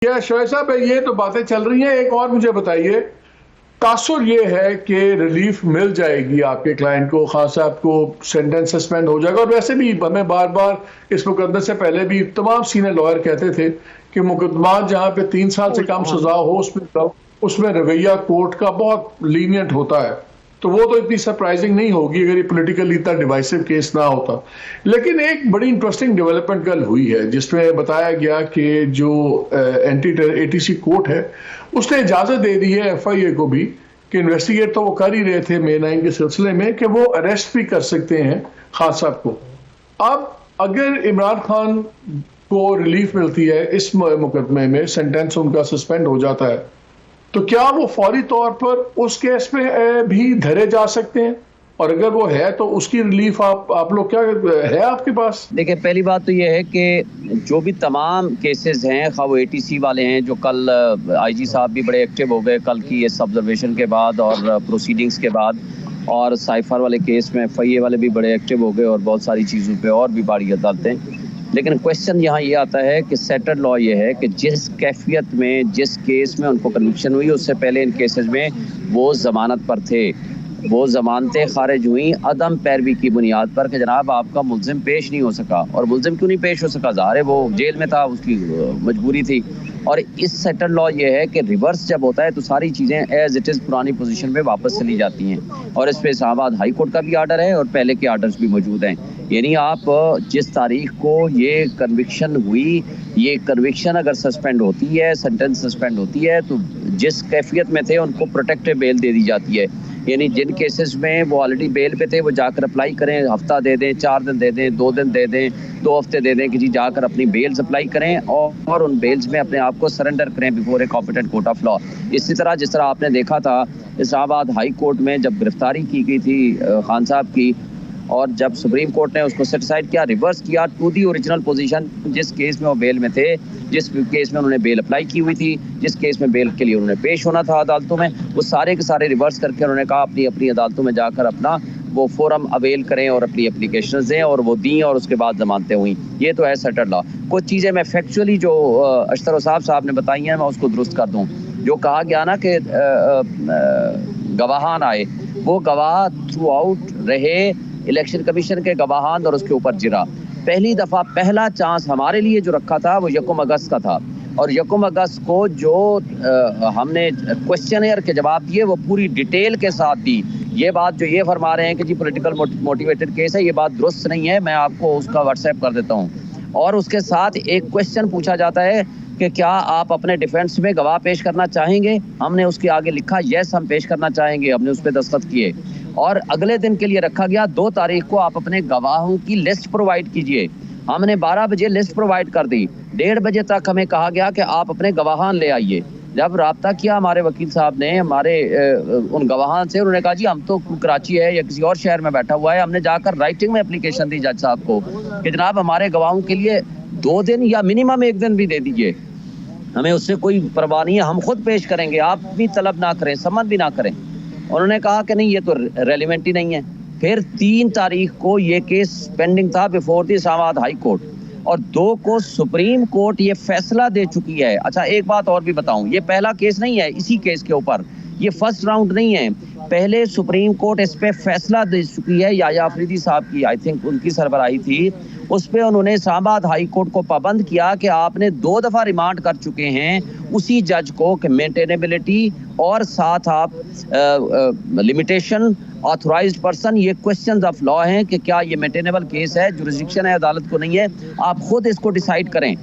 क्या शोएब साहब, ये तो बातें चल रही हैं, एक और मुझे बताइए, तासुर ये है कि रिलीफ मिल जाएगी आपके क्लाइंट को, खान साहब को, सेंटेंस सस्पेंड हो जाएगा। और वैसे भी हमें बार बार इस मुकदमे से पहले भी तमाम सीनियर लॉयर कहते थे कि मुकदमा जहाँ पे 3 साल से कम सजा हो उसमें रवैया कोर्ट का बहुत लीनियंट होता है। तो वो तो इतनी सरप्राइजिंग नहीं होगी अगर ये पॉलिटिकली इतना डिवाइसिव केस ना होता। लेकिन एक बड़ी इंटरेस्टिंग डेवलपमेंट कल हुई है जिसमें बताया गया कि जो एटीसी कोर्ट है उसने इजाजत दे दी है एफआईए को भी कि इन्वेस्टिगेट तो वो कर ही रहे थे मे 9 के सिलसिले में, कि वो अरेस्ट भी कर सकते हैं खान साहब को। अब अगर इमरान खान को रिलीफ मिलती है इस मुकदमे में, सेंटेंस उनका सस्पेंड हो जाता है, तो क्या वो फौरी तौर पर उस केस में भी धरे जा सकते हैं? और अगर वो है तो उसकी रिलीफ आप लोग क्या है आपके पास? देखिए, पहली बात तो ये है कि जो भी तमाम केसेस हैं, खा वो एटीसी वाले हैं, जो कल आईजी साहब भी बड़े एक्टिव हो गए कल की इस ऑब्जर्वेशन के बाद और प्रोसीडिंग्स के बाद, और साइफर वाले केस में एफआईए वाले भी बड़े एक्टिव हो गए और बहुत सारी चीज़ों पे और भी बड़ी अदालतें। लेकिन क्वेश्चन यहाँ ये आता है कि सेटल लॉ ये है कि जिस कैफियत में, जिस केस में उनको कन्विक्शन हुई, उससे पहले इन केसेस में वो ज़मानत पर थे, वो ज़मानतें खारिज हुई अदम पैरवी की बुनियाद पर कि जनाब आपका मुल्ज़िम पेश नहीं हो सका। और मुल्ज़िम क्यों नहीं पेश हो सका? ज़ाहिर है वो जेल में था, उसकी मजबूरी थी। और इस सेटल लॉ ये है कि रिवर्स जब होता है तो सारी चीज़ें एज इट इज़ पुरानी पोजीशन पे वापस चली जाती हैं। और इस पे इस्लामाबाद हाई कोर्ट का भी आर्डर है और पहले के आर्डर्स भी मौजूद हैं। यानी आप जिस तारीख को ये कन्विक्शन हुई, ये कन्विक्शन अगर सस्पेंड होती है, सेंटेंस सस्पेंड होती है, तो जिस कैफियत में थे उनको प्रोटेक्टिव बेल दे दी जाती है। यानी जिन केसेस में वो ऑलरेडी बेल पे थे वो जाकर अप्लाई करें, हफ्ता दे दें, 4 दिन दे दें, 2 दिन दे दें, 2 हफ्ते दे दें कि जी जाकर अपनी बेल्स अप्लाई करें और उन बेल्स में अपने आप को सरेंडर करें before a competent court of law. इसी तरह जिस तरह आपने देखा था इस्लामाबाद हाई कोर्ट में जब गिरफ्तारी की गई थी खान साहब की, और जब सुप्रीम कोर्ट ने उसको सेटिसाइड किया, रिवर्स किया टू दी ओरिजिनल पोजीशन, जिस केस में वो बेल में थे, जिस केस में उन्होंने बेल अप्लाई की हुई थी, जिस केस में बेल के लिए उन्होंने पेश होना था अदालतों में, वो सारे के सारे रिवर्स करके उन्होंने कहा अपनी अपनी अदालतों में जाकर अपना वो फोरम अवेल करें और अपनी एप्लीकेशन दें, और वो दी और उसके बाद जमानतें हुई। ये तो है सेटल लॉ। कुछ चीज़ें मैं फैक्चुअली जो अशतर साहब ने बताई हैं मैं उसको दुरुस्त कर दूँ। जो कहा गया ना कि गवाहान आए, वो गवाह थ्रू आउट रहे, इलेक्शन कमीशन के गवाहान और उसके ऊपर जिरा। पहली दफ़ा पहला चांस हमारे लिए जो रखा था वो 1 अगस्त का था, और 1 अगस्त को जो हमने क्वेश्चनर के जवाब दिए वो पूरी डिटेल के साथ दी। ये बात जो ये फरमा रहे हैं कि जी पॉलिटिकल मोटिवेटेड केस है, ये बात दुरुस्त नहीं है। मैं आपको उसका व्हाट्सएप कर देता हूँ। और उसके साथ एक क्वेश्चन पूछा जाता है कि क्या आप अपने डिफेंस में गवाह पेश करना चाहेंगे? हमने उसके आगे लिखा यस हम पेश करना चाहेंगे, हमने उस पर दस्तखत किए। और अगले दिन के लिए रखा गया 2 तारीख को आप अपने गवाहों की लिस्ट प्रोवाइड कीजिए। हमने 12 बजे लिस्ट प्रोवाइड कर दी। 1:30 बजे तक हमें कहा गया कि आप अपने गवाहान ले आइए। जब राब्ता किया हमारे वकील साहब ने हमारे उन गवाहान से, उन्होंने कहा जी हम तो कराची है या किसी और शहर में बैठा हुआ है। हमने जाकर राइटिंग में एप्लीकेशन दी जज साहब को कि जनाब हमारे गवाहों के लिए 2 दिन या मिनिमम 1 दिन भी दे दीजिए, हमें उससे कोई परवाह नहीं है, हम खुद पेश करेंगे, आप भी तलब ना करें, सम्मत भी ना करें। उन्होंने कहा कि नहीं ये तो रेलिवेंट ही नहीं है। फिर 3 तारीख को ये केस पेंडिंग था before the Islamabad high court, और 2 को सुप्रीम कोर्ट ये फैसला दे चुकी है। अच्छा एक बात और भी बताऊं, ये पहला केस नहीं है इसी केस के ऊपर, ये फर्स्ट राउंड नहीं है। पहले सुप्रीम कोर्ट इस पे फैसला दे चुकी है, याया अफरीदी साहब की आई थिंक उनकी सरबराही थी, उस पे उन्होंने इस्लामाबाद हाई कोर्ट को पाबंद किया कि आपने 2 दफ़ा रिमांड कर चुके हैं उसी जज को कि मेंटेनेबिलिटी और साथ आप लिमिटेशन ऑथराइज्ड पर्सन, ये क्वेश्चंस ऑफ लॉ हैं कि क्या ये मेंटेनेबल केस है, जुरिस्डिक्शन है, अदालत को नहीं है, आप खुद इसको डिसाइड करें।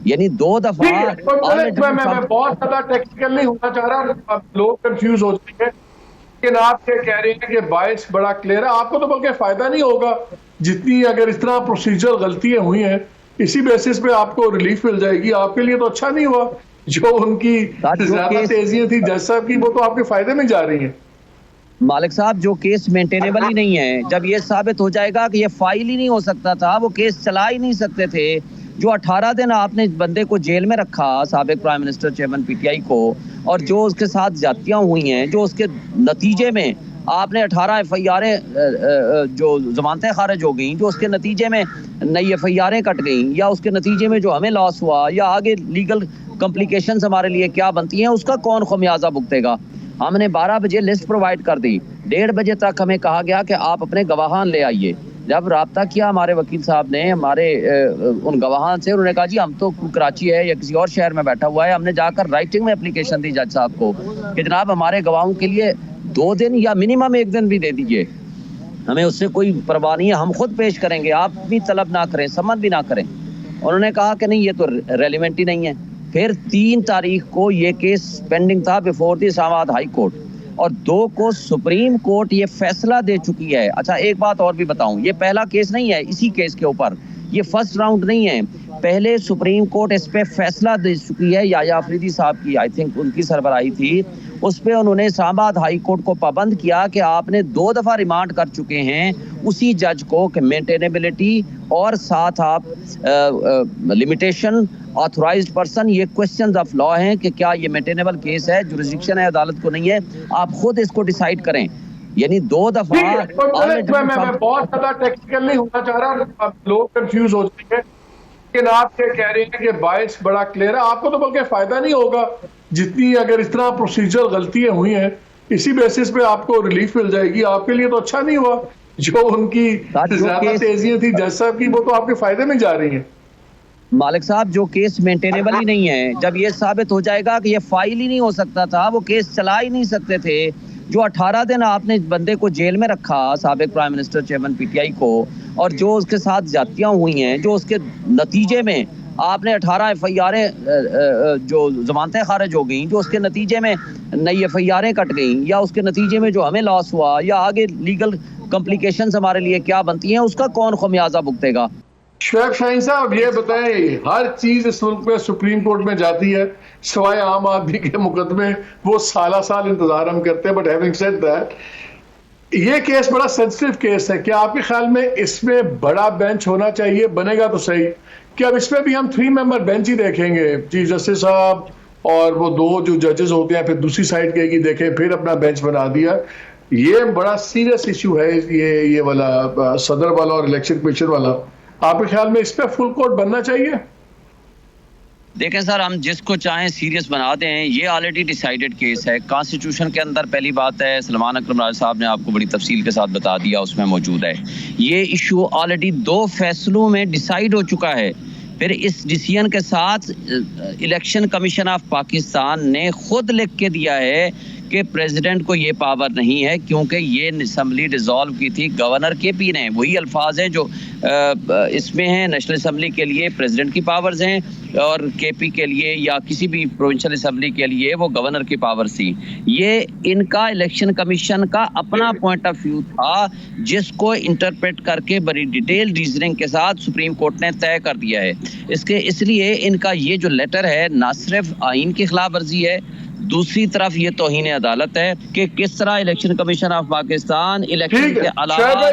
यानी 2 दफ़ा मैं बहुत ज्यादा टेक्निकल नहीं होना चाह रहा, लोग कंफ्यूज हो जाएंगे, लेकिन आप ये कह रहे हैं कि बायस बड़ा क्लियर है। आपको तो बल्कि फायदा नहीं होगा, जितनी अगर इस तरह प्रोसीजर गलतियां हुई हैं इसी बेसिस पे आपको रिलीफ मिल जाएगी। आपके लिए तो अच्छा नहीं हुआ, जो उनकी ज्यादा तेजियां थी जज साहब की, वो तो आपके फायदे में जा रही हैं। मालिक साहब जो केस मेंटेनेबल ही नहीं है, जब ये साबित हो जाएगा कि ये फाइल ही नहीं हो सकता था, वो केस चला ही नहीं सकते थे, जो 18 दिन आपने बंदे को जेल में रखा साबिक प्राइम मिनिस्टर चेयरमैन पीटीआई को, और जो उसके साथ ज्यादतियां हुई हैं, जो उसके नतीजे में आपने 18 एफआईआर जो जमानतें खारिज हो गई, जो उसके नतीजे में नई एफआईआर कट गई, या उसके नतीजे में जो हमें लॉस हुआ, या आगे लीगल کمپلیکیشنز ہمارے لیے کیا بنتی ہیں، اس کا کون خمیازہ بھگتے گا؟ ہم نے 12 بجے لسٹ پرووائڈ کر دی، 1:30 بجے تک ہمیں کہا گیا کہ آپ اپنے گواہان لے آئیے۔ جب رابطہ کیا ہمارے وکیل صاحب نے ہمارے ان گواہان سے، انہوں نے کہا جی ہم تو کراچی ہے یا کسی اور شہر میں بیٹھا ہوا ہے۔ ہم نے جا کر رائٹنگ میں اپلیکیشن دی جج صاحب کو کہ جناب ہمارے گواہوں کے لیے 2 دن یا منیمم 1 دن بھی دے دیجیے، ہمیں اس سے کوئی پرواہ نہیں ہے، ہم خود پیش کریں گے، آپ بھی طلب نہ کریں، سمن بھی نہ کریں۔ انہوں نے کہا کہ نہیں یہ تو ریلیونٹ ہی نہیں ہے۔ پھر 3 تاریخ کو یہ کیس پینڈنگ تھا بفور دی اسلام آباد ہائی کورٹ، اور 2 کو سپریم کورٹ یہ فیصلہ دے چکی ہے۔ اچھا ایک بات اور بھی بتاؤں، یہ پہلا کیس نہیں ہے اسی کیس کے اوپر، یہ فرسٹ راؤنڈ نہیں ہے، پہلے سپریم کورٹ اس پہ فیصلہ دے چکی ہے۔ یحییٰ آفریدی صاحب کی آئی تھنک ان کی سربراہی تھی، اس پہ انہوں نے اسلام آباد ہائی کورٹ کو پابند کیا کہ آپ نے 2 دفعہ ریمانڈ کر چکے ہیں اسی جج کو کہ مینٹینیبلٹی اور ساتھ آپ لمیٹیشن آتھورائزڈ پرسن، یہ کوسچنز آف لا ہیں کہ کیا یہ مینٹینیبل کیس ہے، جورسڈکشن ہے عدالت کو نہیں ہے، آپ خود اس کو ڈیسائیڈ کریں۔ یعنی 2 دفعہ میں بہت زیادہ ٹیکنیکل نہیں ہونا چاہ رہا، لوگ کنفیوز ہو جائیں گے، لیکن آپ یہ کہہ رہے ہیں کہ باعث بڑا کلیئر ہے، آپ کو تو بلکہ فائدہ نہیں ہوگا جتنی اگر اس طرح پروسیجر غلطیاں ہوئی ہیں اسی بیسس پہ آپ کو ریلیف مل جائے گی، آپ کے لیے تو اچھا نہیں ہوا۔ جو ان کی زیادہ تیزیاں تھی جج صاحب کی، وہ تو آپ کے فائدے میں جا رہی ہیں۔ مالک صاحب جو کیس مینٹینیبل ہی نہیں ہے، جب یہ ثابت ہو جائے گا کہ یہ فائل ہی نہیں ہو سکتا تھا، وہ کیس چلا ہی نہیں سکتے تھے، جو 18 دن آپ نے بندے کو جیل میں رکھا سابق prime minister chairman P T I کو، اور جو اس کے ساتھ زیادتیاں ہوئی ہیں، جو اس کے نتیجے میں آپ نے 18 ایف آئی آریں جو ضمانتیں خارج ہو گئیں، جو اس کے نتیجے میں نئی ایف آئی آریں کٹ گئیں، یا اس کے نتیجے میں جو ہمیں لاس ہوا، یا آگے لیگل کمپلیکیشنز ہمارے لیے کیا بنتی ہیں، اس کا کون خمیازہ بھگتے گا؟ شعیب شاہین صاحب یہ بتائیں، ہر چیز اس ملک میں سپریم کورٹ میں جاتی ہے سوائے عام آدمی کے مقدمے، وہ سالہ سال انتظار ہم کرتے ہیں، بٹ ہیونگ سیڈ دیٹ یہ کیس بڑا سینسٹیو کیس ہے۔ کیا آپ کے خیال میں اس میں بڑا بینچ ہونا چاہیے؟ بنے گا تو صحیح کہ اب اس میں بھی ہم 3 ممبر بینچ ہی دیکھیں گے، چیف جسٹس صاحب اور وہ 2 جو ججز ہوتے ہیں، پھر دوسری سائڈ کہے گی دیکھیں پھر اپنا بینچ بنا دیا۔ یہ بڑا سیریس ایشو ہے یہ والا صدر والا اور الیکشن کمیشن والا۔ آپ کے خیال میں اس پہ فل کورٹ بننا چاہیے؟ دیکھیں سر، ہم جس کو چاہیں سیریس بنا دیں، یہ آلریڈی ڈیسائیڈڈ کیس ہے کانسٹیٹیوشن کے اندر۔ پہلی بات ہے سلمان اکرم راج صاحب نے آپ کو بڑی تفصیل کے ساتھ بتا دیا، اس میں موجود ہے یہ ایشو آلریڈی 2 فیصلوں میں ڈیسائیڈ ہو چکا ہے۔ پھر اس ڈیسیژن کے ساتھ الیکشن کمیشن آف پاکستان نے خود لکھ کے دیا ہے کہ پریزیڈنٹ کو یہ پاور نہیں ہے، کیونکہ یہ اسمبلی ڈیزالو کی تھی گورنر کے پی نے۔ وہی الفاظ ہیں جو اس میں ہیں، نیشنل اسمبلی کے لیے پریزیڈنٹ کی پاورز ہیں، اور کے پی کے لیے یا کسی بھی پروونشل اسمبلی کے لیے وہ گورنر کی پاورز تھی۔ یہ ان کا الیکشن کمیشن کا اپنا پوائنٹ آف ویو تھا، جس کو انٹرپریٹ کر کے بڑی ڈیٹیل ریزننگ کے ساتھ سپریم کورٹ نے طے کر دیا ہے۔ اس لیے ان کا یہ جو لیٹر ہے نہ صرف آئین کی خلاف ورزی ہے، دوسری طرف یہ توہین عدالت ہے کہ کس طرح election commission of Pakistan election کے علاوہ